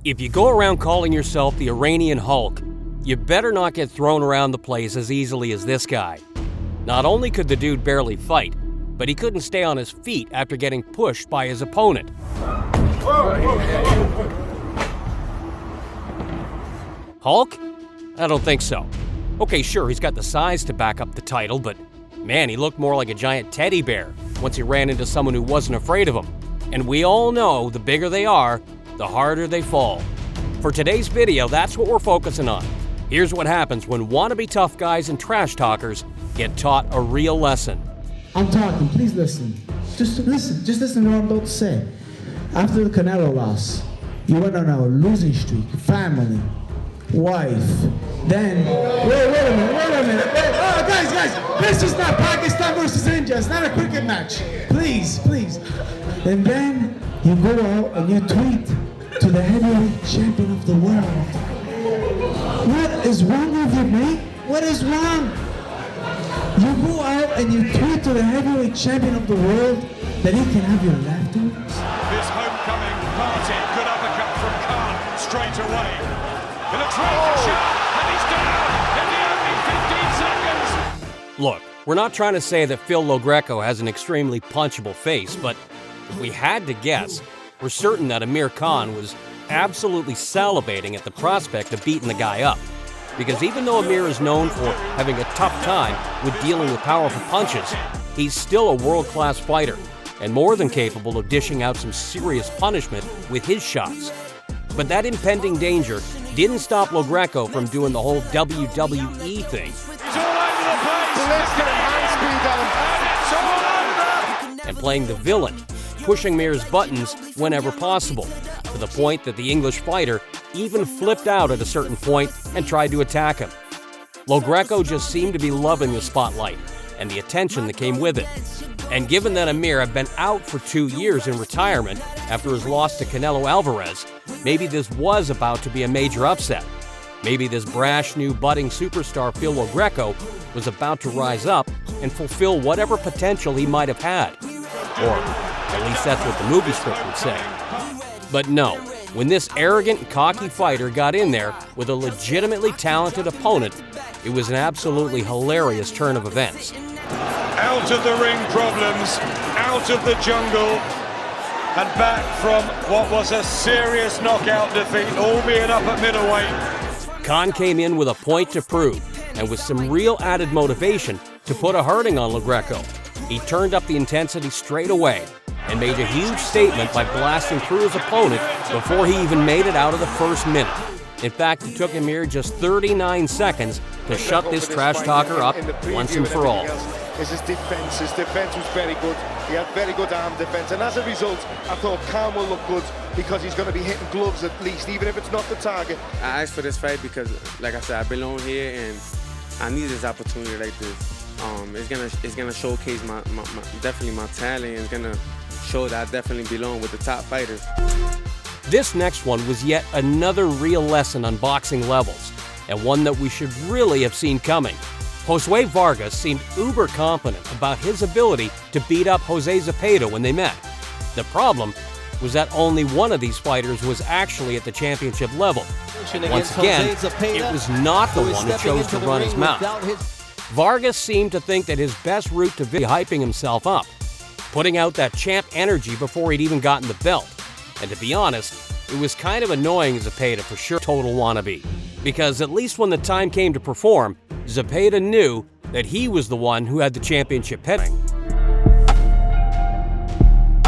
If you go around calling yourself the Iranian Hulk, you better not get thrown around the place as easily as this guy. Not only could the dude barely fight, but he couldn't stay on his feet after getting pushed by his opponent. Hulk? I don't think so. Okay, sure, he's got the size to back up the title, but man, he looked more like a giant teddy bear once he ran into someone who wasn't afraid of him. And we all know the bigger they are, the harder they fall. For today's video, that's what we're focusing on. Here's what happens when wannabe tough guys and trash talkers get taught a real lesson. I'm talking, please listen. Just listen to what I'm about to say. After the Canelo loss, you went on a losing streak, family, wife, then, wait a minute. Oh, guys, this is not Pakistan versus India. It's not a cricket match. Please. And then you go out and you tweet to the heavyweight champion of the world. What is wrong with you, mate? What is wrong? You go out and you tweet to the heavyweight champion of the world that he can have your afterwards? This homecoming party, good uppercut from Khan straight away. In a terrific shot, and he's down in the only 15 seconds. Look, we're not trying to say that Phil Greco has an extremely punchable face, but if we had to guess, we're certain that Amir Khan was absolutely salivating at the prospect of beating the guy up. Because even though Amir is known for having a tough time with dealing with powerful punches, he's still a world-class fighter and more than capable of dishing out some serious punishment with his shots. But that impending danger didn't stop Greco from doing the whole WWE thing. He's all over the place. And playing the villain, pushing Amir's buttons whenever possible, to the point that the English fighter even flipped out at a certain point and tried to attack him. Greco just seemed to be loving the spotlight and the attention that came with it. And given that Amir had been out for 2 years in retirement after his loss to Canelo Alvarez, maybe this was about to be a major upset. Maybe this brash new budding superstar Phil Greco was about to rise up and fulfill whatever potential he might have had. Or at least that's what the movie script would say. But no, when this arrogant and cocky fighter got in there with a legitimately talented opponent, it was an absolutely hilarious turn of events. Out of the ring problems, out of the jungle, and back from what was a serious knockout defeat, all being up at middleweight. Khan came in with a point to prove, and with some real added motivation to put a hurting on Greco. He turned up the intensity straight away and made a huge statement by blasting through his opponent before he even made it out of the first minute. In fact, it took Amir just 39 seconds to shut this trash talker up once and for all. His defense was very good. He had very good arm defense, and as a result, I thought Khan will look good because he's going to be hitting gloves at least, even if it's not the target. I asked for this fight because, like I said, I belong here, and I need this opportunity like this. It's gonna showcase my definitely my talent. It's gonna show that I definitely belong with the top fighters. This next one was yet another real lesson on boxing levels, and one that we should really have seen coming. Josue Vargas seemed uber confident about his ability to beat up Jose Zepeda when they met. The problem was that only one of these fighters was actually at the championship level. Once again, it was not the one who chose to run his mouth. Vargas seemed to think that his best route to hyping himself up, putting out that champ energy before he'd even gotten the belt. And to be honest, it was kind of annoying Zepeda for sure, total wannabe. Because at least when the time came to perform, Zepeda knew that he was the one who had the championship heading.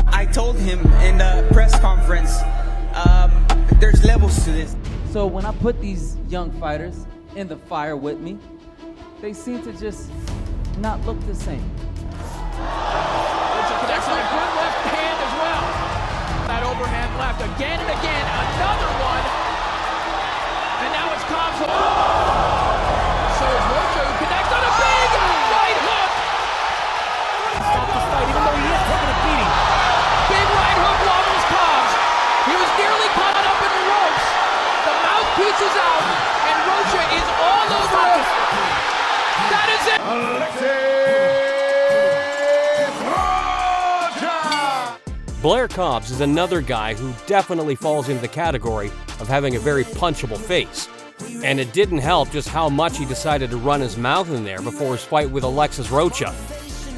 I told him in the press conference, there's levels to this. So when I put these young fighters in the fire with me, they seem to just not look the same. That's a good left hand as well. That overhand left again and again, another one. And now it's Cobbs. So is Rocha, who connects on a big right hook. Stop the fight, even though he is taking a beating. Big right hook wobbles Cobbs. He was nearly caught up in the ropes. The mouthpiece is out, and Rocha is all over it. That is it. Alexis! Rocha! Blair Cobbs is another guy who definitely falls into the category of having a very punchable face. And it didn't help just how much he decided to run his mouth in there before his fight with Alexis Rocha.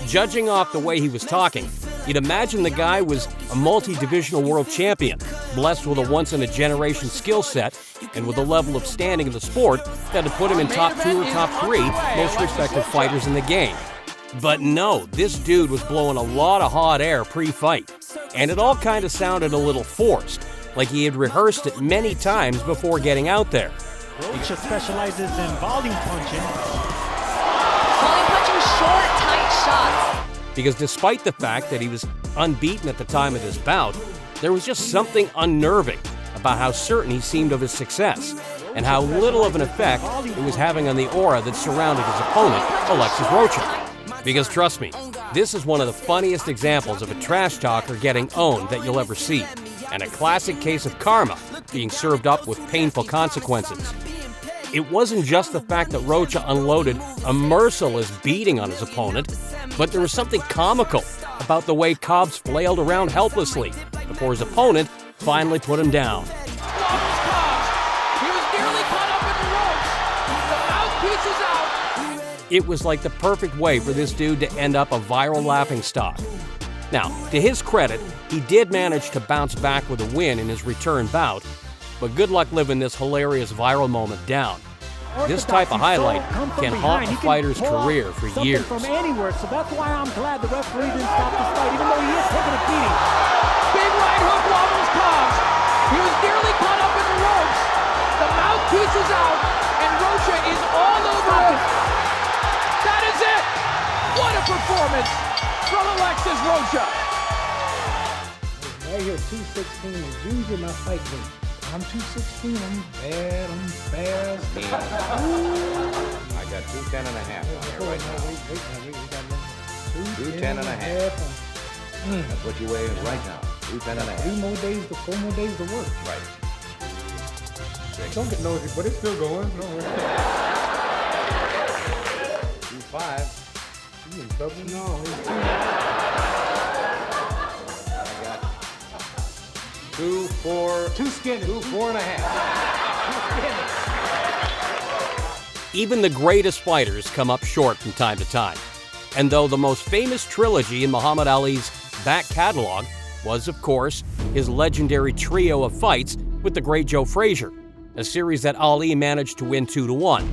Judging off the way he was talking, you'd imagine the guy was a multi-divisional world champion, blessed with a once-in-a-generation skill set, and with a level of standing in the sport that would put him in top 2 or top 3 most respected fighters in the game. But no, this dude was blowing a lot of hot air pre-fight, and it all kind of sounded a little forced, like he had rehearsed it many times before getting out there. Rocha specializes in volume punching. Volume punching short, tight shots. Because despite the fact that he was unbeaten at the time of this bout, there was just something unnerving about how certain he seemed of his success, and how little of an effect it was having on the aura that surrounded his opponent, Alexis Rocha. Because trust me, this is one of the funniest examples of a trash talker getting owned that you'll ever see, and a classic case of karma being served up with painful consequences. It wasn't just the fact that Rocha unloaded a merciless beating on his opponent, but there was something comical about the way Cobbs flailed around helplessly before his opponent finally put him down. It was like the perfect way for this dude to end up a viral laughingstock. Now, to his credit, he did manage to bounce back with a win in his return bout, but good luck living this hilarious viral moment down. This type of highlight can haunt a fighter's career for years. From anywhere, so that's why I'm glad the referee didn't stop the fight, even though he is taking a beating. Big right hook wobbles Cobbs. He was nearly caught up in the ropes. The mouthpiece is out, and Rocha is all over him. That is it! What a performance from Alexis Rocha! Right here, 216 is usually my fight weight. I'm 216, I'm bad, I'm fast. I got 210 and a half on here right now. Wait, we got 210 and a half. That's what you weigh right now. 210 and a half. 3 more days, 4 more days to work. Right. Don't get nosy, but it's still going. Don't worry. 2.5. You in trouble? No. I got 2, 4. 2 skinny. 2, 4 and a half. Even the greatest fighters come up short from time to time. And though the most famous trilogy in Muhammad Ali's back catalog was, of course, his legendary trio of fights with the great Joe Frazier, a series that Ali managed to win 2-1.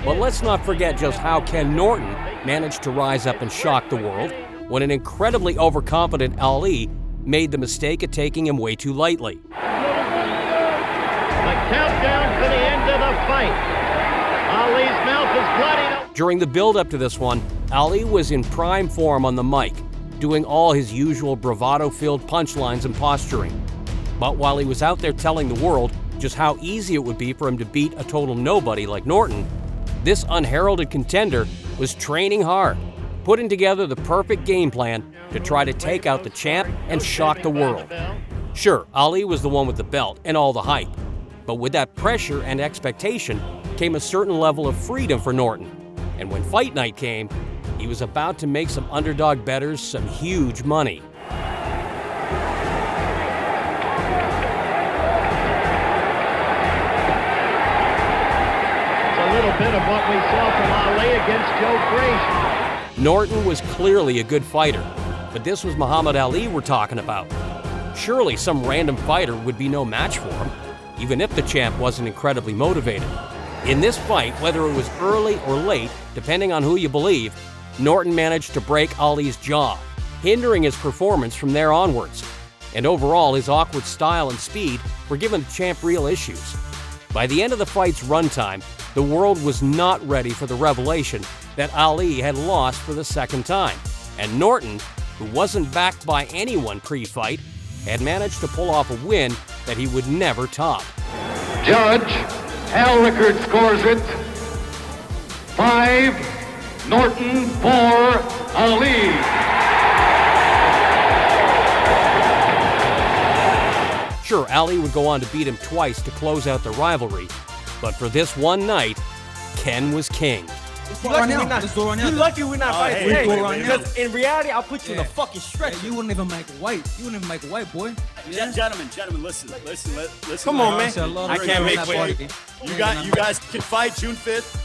But let's not forget just how Ken Norton managed to rise up and shock the world when an incredibly overconfident Ali made the mistake of taking him way too lightly. The countdown to the end of the fight. Ali's mouth is bloody. During the build-up to this one, Ali was in prime form on the mic, doing all his usual bravado-filled punchlines and posturing. But while he was out there telling the world just how easy it would be for him to beat a total nobody like Norton, this unheralded contender was training hard, putting together the perfect game plan to try to take out the champ and shock the world. Sure, Ali was the one with the belt and all the hype, but with that pressure and expectation came a certain level of freedom for Norton. And when fight night came, he was about to make some underdog bettors some huge money. A little bit of what we saw from Ali against Joe Frazier. Norton was clearly a good fighter, but this was Muhammad Ali we're talking about. Surely some random fighter would be no match for him, even if the champ wasn't incredibly motivated. In this fight, whether it was early or late, depending on who you believe, Norton managed to break Ali's jaw, hindering his performance from there onwards. And overall, his awkward style and speed were giving the champ real issues. By the end of the fight's runtime, the world was not ready for the revelation that Ali had lost for the second time, and Norton, who wasn't backed by anyone pre-fight, had managed to pull off a win that he would never top. Judge, Al Rickard scores it 5, Norton 4, Ali. Sure, Ali would go on to beat him twice to close out the rivalry, but for this one night, Ken was king. You lucky we're not fighting today. Because in reality, I'll put you in a fucking stretcher. You wouldn't even make a weight. You wouldn't even make a weight, boy. Yeah. Gentlemen, listen. Come on, man. I can't make weight. You guys can fight June 5th.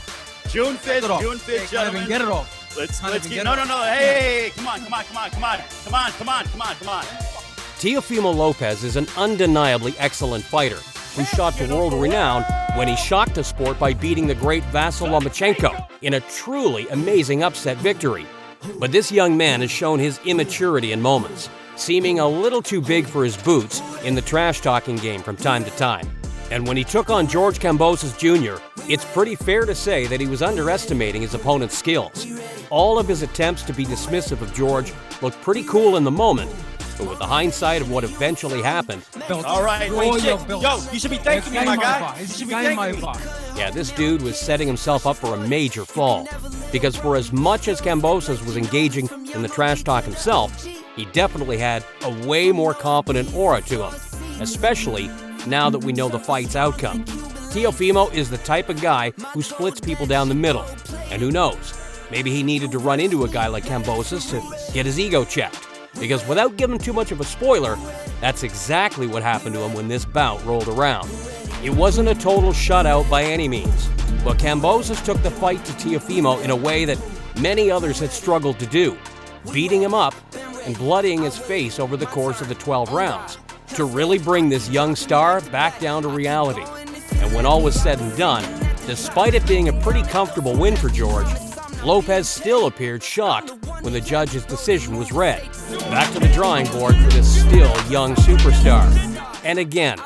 June 5th, gentlemen. Get it off. Let's get. No. Hey, come on. Teofimo Lopez is an undeniably excellent fighter who shot to world renown when he shocked the sport by beating the great Vasyl Lomachenko in a truly amazing upset victory. But this young man has shown his immaturity in moments, seeming a little too big for his boots in the trash-talking game from time to time. And when he took on George Kambosos Jr., it's pretty fair to say that he was underestimating his opponent's skills. All of his attempts to be dismissive of George looked pretty cool in the moment, but with the hindsight of what eventually happened... All right, yo, you should be thanking me, my guy. You should be thanking me. Yeah, this dude was setting himself up for a major fall. Because for as much as Kambosos was engaging in the trash talk himself, he definitely had a way more confident aura to him, especially now that we know the fight's outcome. Teofimo is the type of guy who splits people down the middle. And who knows, maybe he needed to run into a guy like Kambosos to get his ego checked. Because without giving too much of a spoiler, that's exactly what happened to him when this bout rolled around. It wasn't a total shutout by any means, but Kambosos took the fight to Teofimo in a way that many others had struggled to do, beating him up and bloodying his face over the course of the 12 rounds, to really bring this young star back down to reality. And when all was said and done, despite it being a pretty comfortable win for George, Lopez still appeared shocked when the judge's decision was read. Back to the drawing board for this still young superstar. And again,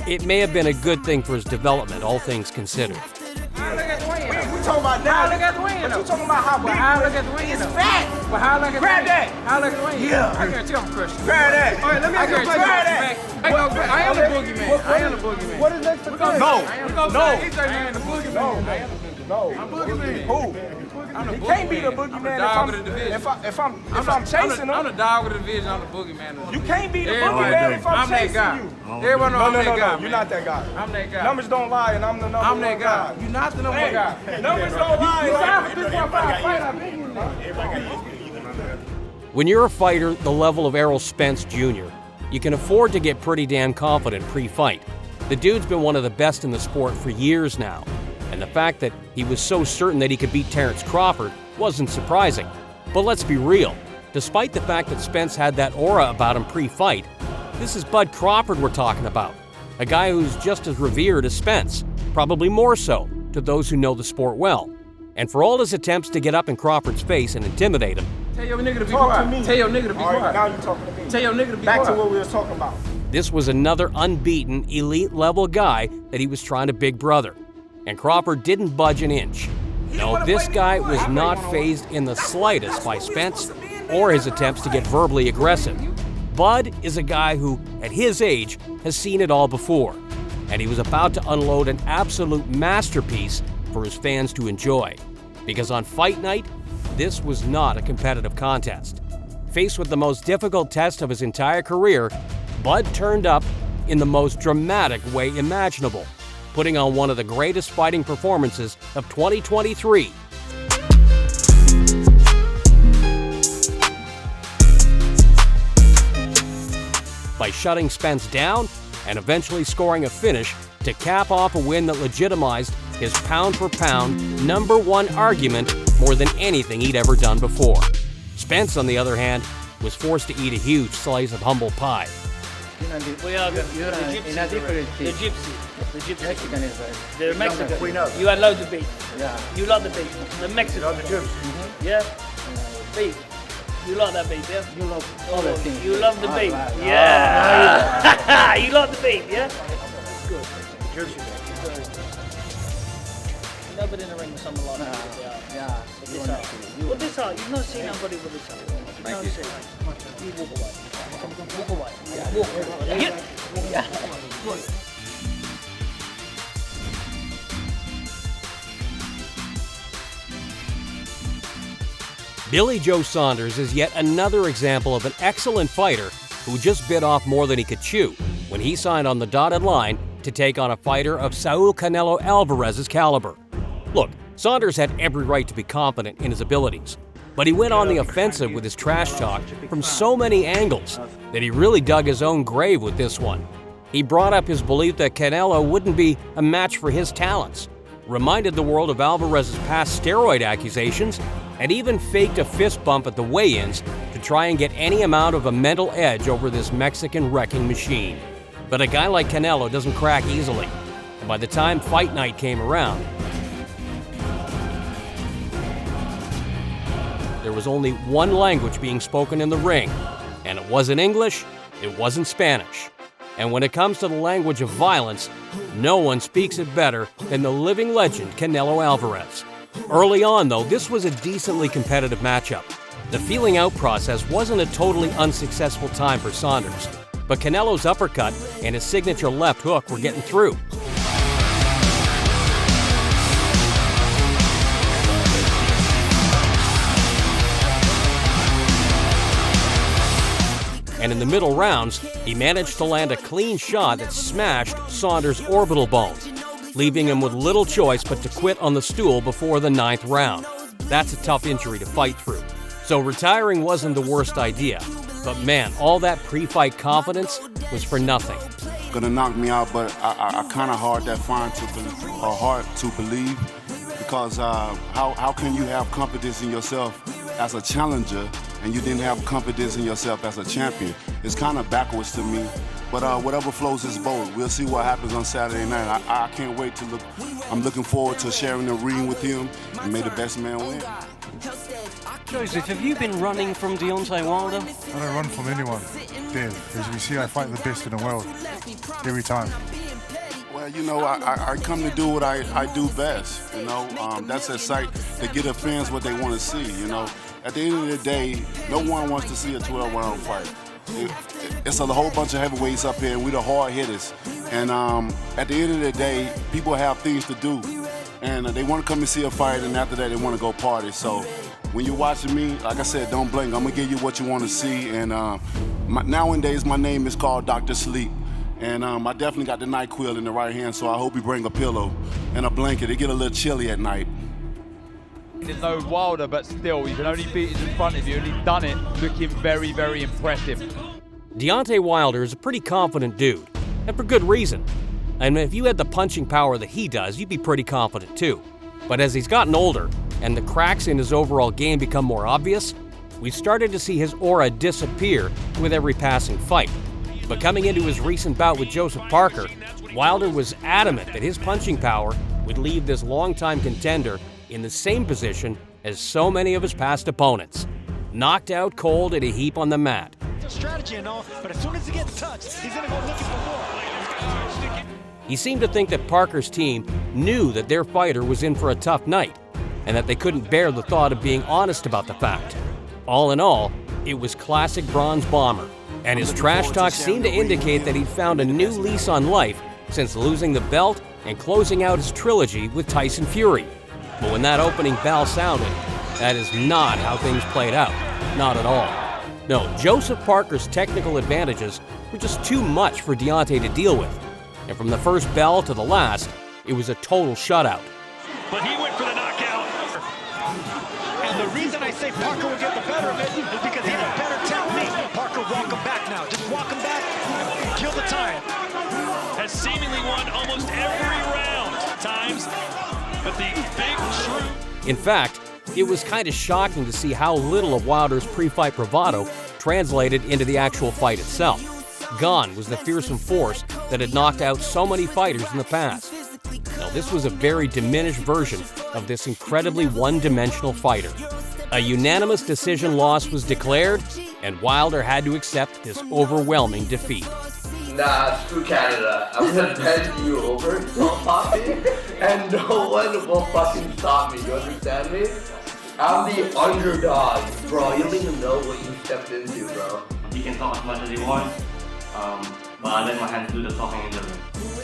it may have been a good thing for his development, all things considered. We talking about now. Look at the win. But you talking about how big? How look at the win? It's fat. But how look at grab that. How look at the win? Yeah. I guarantee I'm crushing. Grab that. All right, let me grab that. Well, I am the boogeyman. I am the boogeyman. What is next to this? No. He's the boogeyman. No. I'm boogeyman. Who? He can't be the boogeyman if I'm chasing him. I'm the dog of the division. I'm the boogeyman. You can't be the boogeyman if I'm chasing you. Everyone knows I'm that guy. You're not that guy. I'm that guy. Numbers don't lie, and I'm the number one guy. You're not the number one guy. Numbers don't lie. When you're a fighter the level of Errol Spence Jr., you can afford to get pretty damn confident pre-fight. The dude's been one of the best in the sport for years now, and the fact that he was so certain that he could beat Terence Crawford wasn't surprising. But let's be real, despite the fact that Spence had that aura about him pre-fight, this is Bud Crawford we're talking about, a guy who's just as revered as Spence, probably more so to those who know the sport well. And for all his attempts to get up in Crawford's face and intimidate him, tell your nigga to be quiet. Tell your nigga to be quiet. Now you talking to me. Tell your nigga to be quiet. Back to what we were talking about. this was another unbeaten, elite-level guy that he was trying to big brother. And Crawford didn't budge an inch. No, this guy was not fazed in the slightest by Spence or his attempts to get verbally aggressive. Bud is a guy who, at his age, has seen it all before, and he was about to unload an absolute masterpiece for his fans to enjoy. Because on fight night, this was not a competitive contest. Faced with the most difficult test of his entire career, Bud turned up in the most dramatic way imaginable, putting on one of the greatest fighting performances of 2023. By shutting Spence down and eventually scoring a finish to cap off a win that legitimized his pound-for-pound #1 argument more than anything he'd ever done before. Spence, on the other hand, was forced to eat a huge slice of humble pie. You're in a different team. The gypsy. Mexican is right. The Mexican. We know. You are allowed to beef. Yeah. You love the beef. The Mexican. You love the gypsy. Mm-hmm. Yeah. Beef. You love that beef, yeah? You love other things. You love the beef. Right. Yeah. You love the beef, yeah? Good. Gypsy. Never in the ring with someone like that. Yeah. With this heart. You've not seen anybody with this heart. You walk away. Walk away. Walk away. Yeah. Billy Joe Saunders is yet another example of an excellent fighter who just bit off more than he could chew when he signed on the dotted line to take on a fighter of Saul Canelo Alvarez's caliber. Look, Saunders had every right to be confident in his abilities, but he went on the offensive with his trash talk from so many angles that he really dug his own grave with this one. He brought up his belief that Canelo wouldn't be a match for his talents, reminded the world of Alvarez's past steroid accusations, and even faked a fist bump at the weigh-ins to try and get any amount of a mental edge over this Mexican wrecking machine. But a guy like Canelo doesn't crack easily, and by the time fight night came around, there was only one language being spoken in the ring, and it wasn't English, it wasn't Spanish. And when it comes to the language of violence, no one speaks it better than the living legend Canelo Alvarez. Early on, though, this was a decently competitive matchup. The feeling out process wasn't a totally unsuccessful time for Saunders, but Canelo's uppercut and his signature left hook were getting through. And in the middle rounds, he managed to land a clean shot that smashed Saunders' orbital bone, leaving him with little choice but to quit on the stool before the 9th round. That's a tough injury to fight through. So retiring wasn't the worst idea, but man, all that pre-fight confidence was for nothing. Gonna knock me out, but I kind of hard to believe, because how can you have confidence in yourself as a challenger and you didn't have confidence in yourself as a champion? It's kind of backwards to me, but whatever flows his boat. We'll see what happens on Saturday night. I can't wait to look. I'm looking forward to sharing the ring with him, and may the best man win. Joseph, have you been running from Deontay Wilder? I don't run from anyone, Dave. As you see, I fight the best in the world every time. Well, you know, I come to do what I do best, you know. That's a sight to get the fans what they want to see, you know. At the end of the day, no one wants to see a 12-round fight. It's a whole bunch of heavyweights up here, and we're the hard hitters. And at the end of the day, people have things to do. And they want to come and see a fight, and after that, they want to go party. So when you're watching me, like I said, don't blink. I'm going to give you what you want to see. And nowadays, my name is called Dr. Sleep. And I definitely got the NyQuil in the right hand, so I hope you bring a pillow and a blanket. It get a little chilly at night. There's no Wilder, but still, he's only beaten in front of you, and he's done it looking very, very impressive. Deontay Wilder is a pretty confident dude, and for good reason. And if you had the punching power that he does, you'd be pretty confident too. But as he's gotten older, and the cracks in his overall game become more obvious, we started to see his aura disappear with every passing fight. But coming into his recent bout with Joseph Parker, Wilder was adamant that his punching power would leave this longtime contender in the same position as so many of his past opponents, knocked out cold in a heap on the mat. It's a strategy and all, but as soon as he gets touched, he's gonna go looking for more. He seemed to think that Parker's team knew that their fighter was in for a tough night, and that they couldn't bear the thought of being honest about the fact. All in all, it was classic Bronze Bomber, and his trash talk seemed to indicate that he'd found a new lease on life since losing the belt and closing out his trilogy with Tyson Fury. But when that opening bell sounded, that is not how things played out. Not at all. No, Joseph Parker's technical advantages were just too much for Deontay to deal with. And from the first bell to the last, it was a total shutout. But he went for the knockout. And the reason I say Parker will get the better of it is because he had a better technique. Parker, walk him back now. Just walk him back, kill the time. Has seemingly won almost every round times. But the big true. In fact, it was kind of shocking to see how little of Wilder's pre-fight bravado translated into the actual fight itself. Gone was the fearsome force that had knocked out so many fighters in the past. Now, this was a very diminished version of this incredibly one-dimensional fighter. A unanimous decision loss was declared, and Wilder had to accept this overwhelming defeat. Nah, screw Canada. I'm gonna bend you over, Papi, and no one will fucking stop me. You understand me? I'm the underdog, bro. You don't even know what you stepped into, bro. He can talk as much as he wants, but I let my hands do the talking in the ring.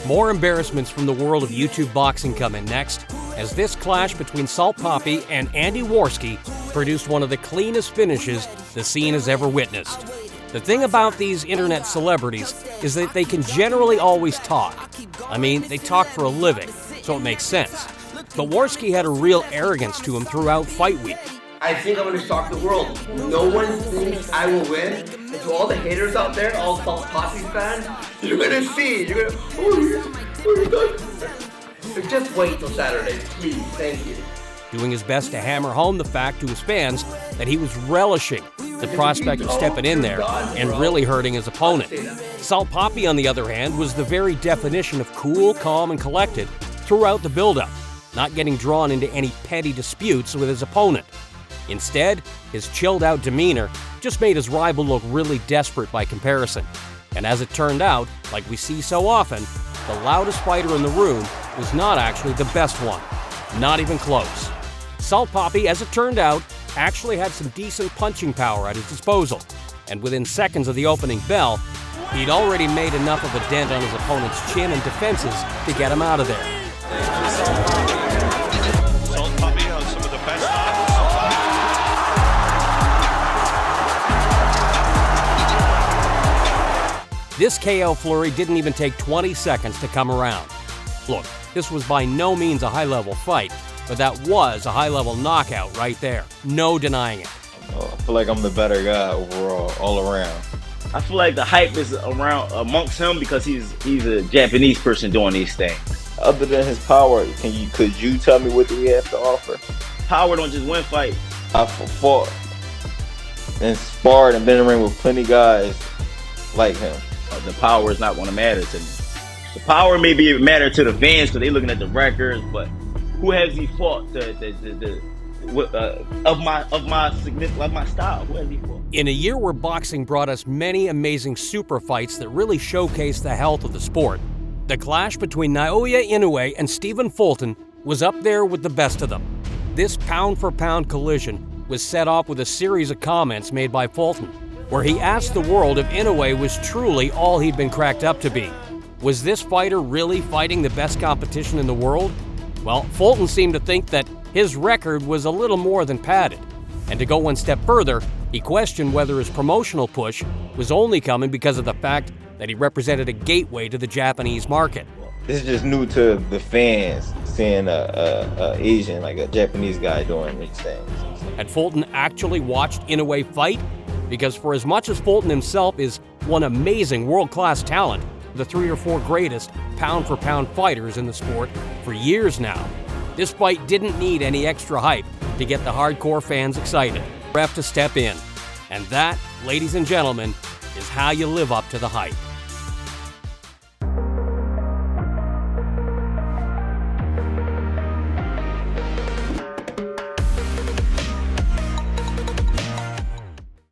More embarrassments from the world of YouTube boxing come in next, as this clash between Salt Papi and Andy Warski produced one of the cleanest finishes the scene has ever witnessed. The thing about these internet celebrities is that they can generally always talk. I mean, they talk for a living, so it makes sense. But Warski had a real arrogance to him throughout fight week. I think I'm going to shock the world. No one thinks I will win. And to all the haters out there, all Papi fans, you're going to see. You're going to, just wait till Saturday, please. Thank you. Doing his best to hammer home the fact to his fans that he was relishing the prospect of stepping in there and really hurting his opponent. Salt Papi, on the other hand, was the very definition of cool, calm, and collected throughout the build-up, not getting drawn into any petty disputes with his opponent. Instead, his chilled-out demeanor just made his rival look really desperate by comparison. And as it turned out, like we see so often, the loudest fighter in the room was not actually the best one. Not even close. Salt Papi, as it turned out, actually had some decent punching power at his disposal. And within seconds of the opening bell, he'd already made enough of a dent on his opponent's chin and defenses to get him out of there. Salt Papi has some of the best This KO flurry didn't even take 20 seconds to come around. Look, this was by no means a high-level fight, but that was a high-level knockout right there. No denying it. I feel like I'm the better guy overall, all around. I feel like the hype is around amongst him because he's a Japanese person doing these things. Other than his power, could you tell me what he has to offer? Power don't just win fights. I've fought and sparred and been in the ring with plenty guys like him. The power is not going to matter to me. The power may be matter to the fans because they're looking at the records, but who has he fought of my style? Who has he fought? In a year where boxing brought us many amazing super fights that really showcased the health of the sport, the clash between Naoya Inoue and Stephen Fulton was up there with the best of them. This pound-for-pound collision was set off with a series of comments made by Fulton, where he asked the world if Inoue was truly all he'd been cracked up to be. Was this fighter really fighting the best competition in the world? Well, Fulton seemed to think that his record was a little more than padded. And to go one step further, he questioned whether his promotional push was only coming because of the fact that he represented a gateway to the Japanese market. This is just new to the fans, seeing a Asian, like a Japanese guy doing these things. Had Fulton actually watched Inoue fight? Because for as much as Fulton himself is one amazing world-class talent, the 3 or 4 greatest pound-for-pound fighters in the sport for years now, this fight didn't need any extra hype to get the hardcore fans excited. Ref to step in. And that, ladies and gentlemen, is how you live up to the hype.